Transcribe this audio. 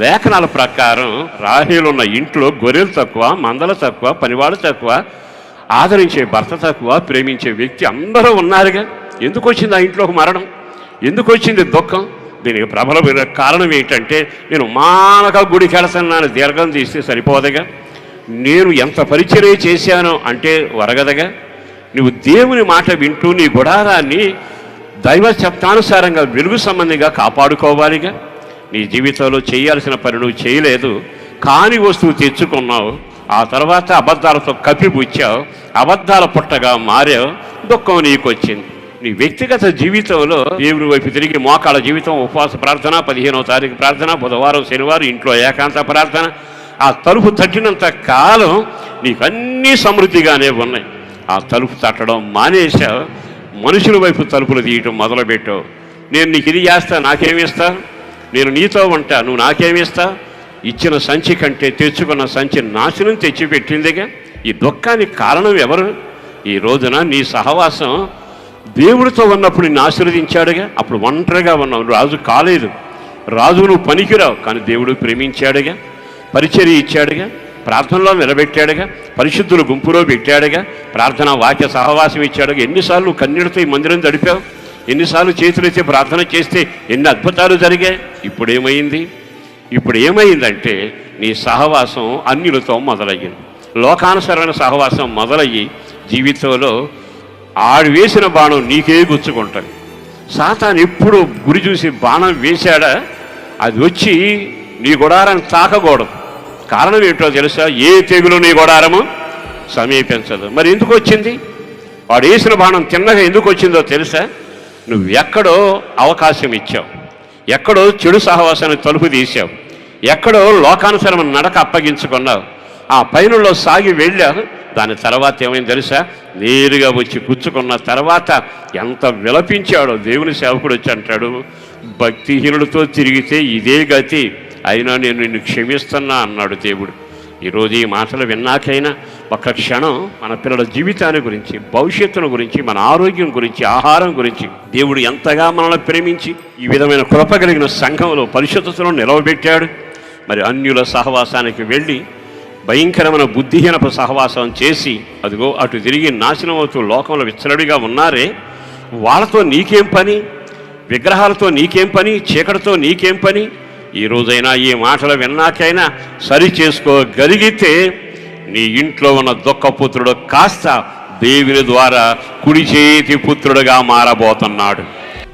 లేఖనాల ప్రకారం రాహేలున్న ఇంట్లో గొర్రెలు తక్కువ, మందలు తక్కువ, పనివాడు తక్కువ, ఆదరించే భర్త తక్కువ, ప్రేమించే వ్యక్తి అందరూ ఉన్నారుగా. ఎందుకు వచ్చింది ఆ ఇంట్లోకి మరణం? ఎందుకు వచ్చింది దుఃఖం? దీనికి ప్రబలమైన కారణం ఏంటంటే, నేను మానక గుడికి వెళుతున్నాను దీర్ఘం తీస్తే సరిపోదగా, నేను ఎంత పరిచర్య చేశాను అంటే వరగదగా. నువ్వు దేవుని మాట వింటూ నీ గుడారాన్ని దైవ శబ్దానుసారంగా వెలుగు సంబంధిగా కాపాడుకోవాలిగా. నీ జీవితంలో చేయాల్సిన పని నువ్వు చేయలేదు, కాని వస్తువు తెచ్చుకున్నావు, ఆ తర్వాత అబద్ధాలతో కప్పిపుచ్చావు, అబద్ధాల పుట్టగా మారావు, దుఃఖం నీకు వచ్చింది. నీ వ్యక్తిగత జీవితంలో దేవుని వైపు తిరిగి మోకాళ్ళ జీవితం, ఉపవాస ప్రార్థన, 15వ తారీఖు ప్రార్థన, బుధవారం శనివారం ఇంట్లో ఏకాంత ప్రార్థన, ఆ తలుపు తట్టినంత కాలం నీకు అన్నీ సమృద్ధిగానే ఉన్నాయి. ఆ తలుపు తట్టడం మానేశావు, మనుషుల వైపు తలుపులు తీయటం మొదలుపెట్టావు. నేను నీకు ఇది చేస్తా, నాకేమిస్తా, నేను నీతో ఉంటా, నువ్వు నాకేమిస్తా. ఇచ్చిన సంచి కంటే తెచ్చుకున్న సంచి నాశనం తెచ్చిపెట్టిందిగా. ఈ దుఃఖానికి కారణం ఎవరు? ఈ రోజున నీ సహవాసం దేవుడితో ఉన్నప్పుడు నిన్ను ఆశీర్వదించాడుగా. అప్పుడు ఒంటరిగా ఉన్నావు, రాజు కాలేదు, రాజు నువ్వు పనికిరావు, కానీ దేవుడు ప్రేమించాడుగా, పరిచర్య ఇచ్చాడుగా, ప్రార్థనలో నిలబెట్టాడుగా, పరిశుద్ధుల గుంపులో పెట్టాడుగా, ప్రార్థన వాక్య సహవాసం ఇచ్చాడుగా. ఎన్నిసార్లు కన్నీటితో ఈ మందిరం తడిపావు, ఎన్నిసార్లు చేతులైతే ప్రార్థన చేస్తే ఎన్ని అద్భుతాలు జరిగాయి. ఇప్పుడు ఏమైందంటే నీ సహవాసం అన్యులతో మొదలయ్యింది. లోకానుసరమైన సహవాసం మొదలయ్యి జీవితంలో ఆడు వేసిన బాణం నీకే గుచ్చుకుంటుంది. సాతాను ఎప్పుడు గురి చూసి బాణం వేశాడా, అది వచ్చి నీ గుడారాన్ని తాకకూడదు. కారణం ఏంటో తెలుసా? ఏ తెగులు నీ గుడారము సమీపించదు. మరి ఎందుకు వచ్చింది? వాడు వేసిన బాణం తిన్నగా ఎందుకు వచ్చిందో తెలుసా? నువ్వు ఎక్కడో అవకాశం ఇచ్చావు, ఎక్కడో చెడు సహవాసాన్ని తలుపు తీసావు, ఎక్కడో లోకానుసరమైన నడక అప్పగించుకున్నావు, ఆ పైనులో సాగి వెళ్ళావు. దాని తర్వాత ఏమైంది తెలుసా? నేరుగా వచ్చి గుచ్చుకున్న తర్వాత ఎంత విలపించాడో. దేవుని సేవకుడు వచ్చి అంటాడు, భక్తిహీనులతో తిరిగితే ఇదే గతి, అయినా నేను నిన్ను క్షమిస్తున్నా అన్నాడు దేవుడు. ఈరోజు ఈ మాటలు విన్నాకైనా ఒక్క క్షణం మన పిల్లల జీవితాన్ని గురించి, భవిష్యత్తును గురించి, మన ఆరోగ్యం గురించి, ఆహారం గురించి దేవుడు ఎంతగా మనల్ని ప్రేమించి ఈ విధమైన కృప కలిగిన సంఘంలో పరిశుద్ధతను నిలవబెట్టాడు. మరి అన్యుల సహవాసానికి వెళ్ళి భయంకరమైన బుద్ధిహీనపు సహవాసం చేసి అదిగో అటు తిరిగి నాశనం అవుతూ లోకంలో విచ్చలడిగా ఉన్నారే, వాళ్ళతో నీకేం పని? విగ్రహాలతో నీకేం పని? చీకటితో నీకేం పని? ఈ రోజైనా ఈ మాటలు విన్నాకైనా సరి చేసుకోగలిగితే నీ ఇంట్లో ఉన్న దుఃఖపుత్రుడు కాస్త దేవుని ద్వారా కుడి చేతి పుత్రుడుగా మారబోతున్నాడు.